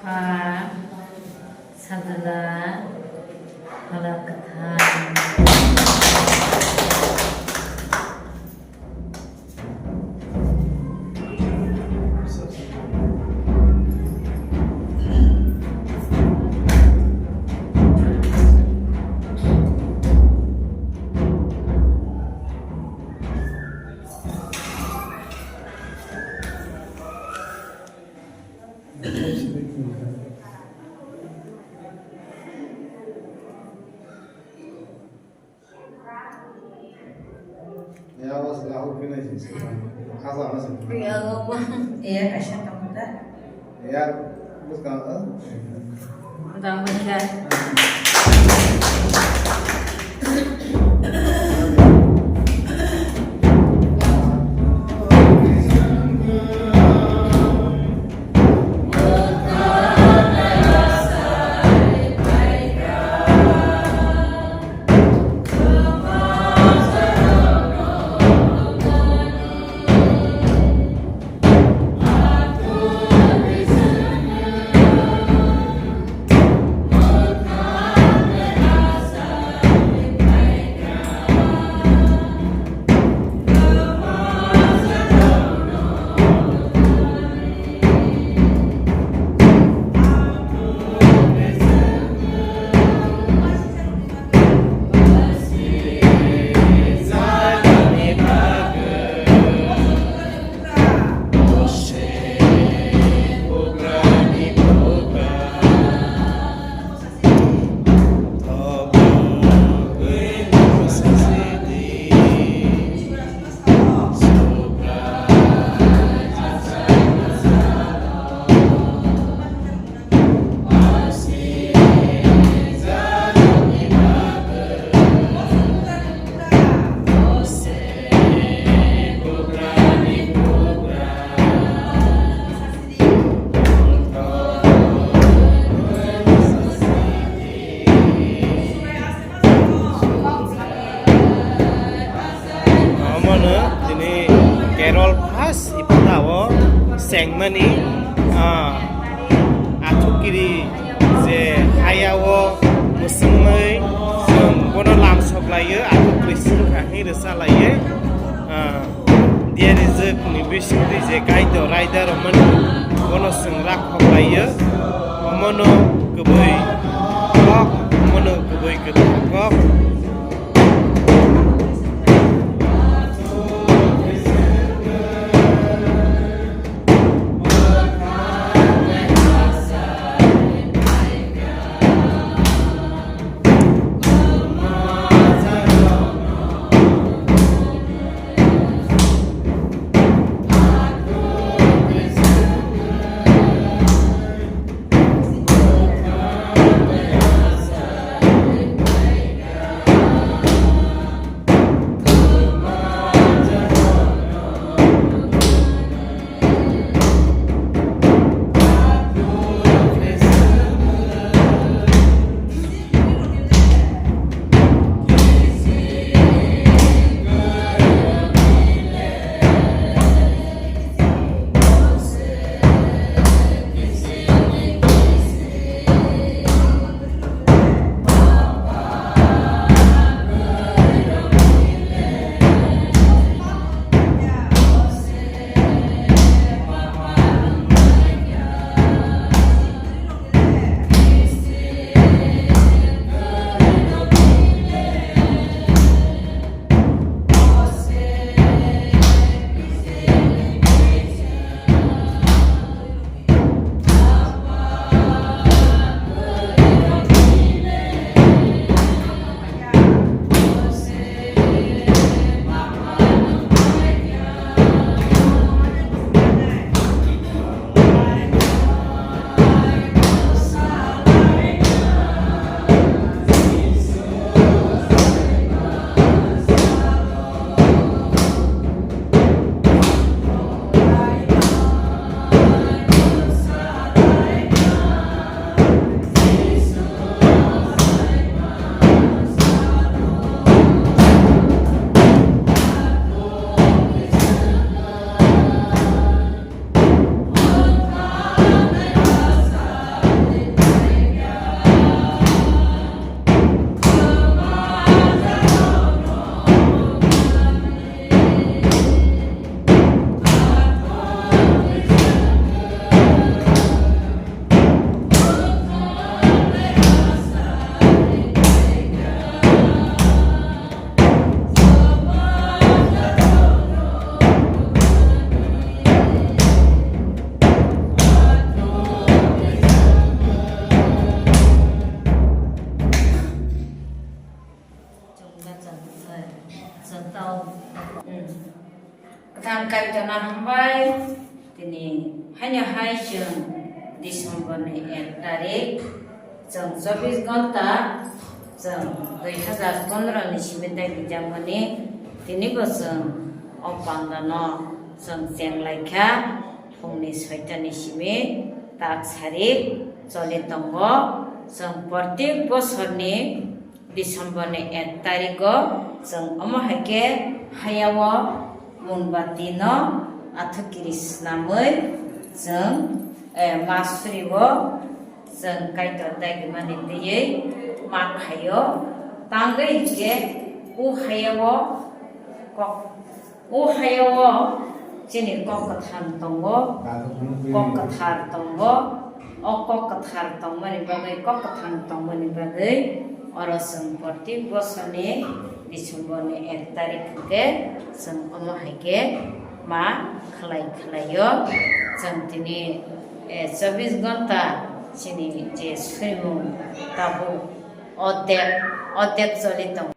화 사드라 바라카타 Ya was lahu kena sih. Asa masih. Iya kasih tahu dah. Ya bus kau. Udah macam Carol Pass ipatawo sengmani athukiri je hayawo musungmai जों bono lam soklayo athukri silkhahi resalayo diari jekni bisingri je gaido rider man bono sung rakhoklayo mono gubui kok mono gubui kok kaitona hambai tini hanya hai jeng Disember ni 1 tarik jeng 24 घंटा jeng 2015 ni simita kijamani tini bo jeng opandano jeng jenglaikhya phungni 6ta ni simi tak sarik choli tongo jeng pratik bosorni Disember ni 1 tariko jeng omo haike hayao munbati no athukiris namoi jeng masuribo jeng kaito dagimani tiyei makhayo tangai ke hayao chini kok kathan tongo kok kathar tongo kok kathar tongmani bagai kok kathan tongmani bagai oroseng pratik bosoni Disember ni 1 tarik ke jeng omo haike ma khlai-khlaio jeng tini 24 घंटा chini je swimu tabu odek choli tong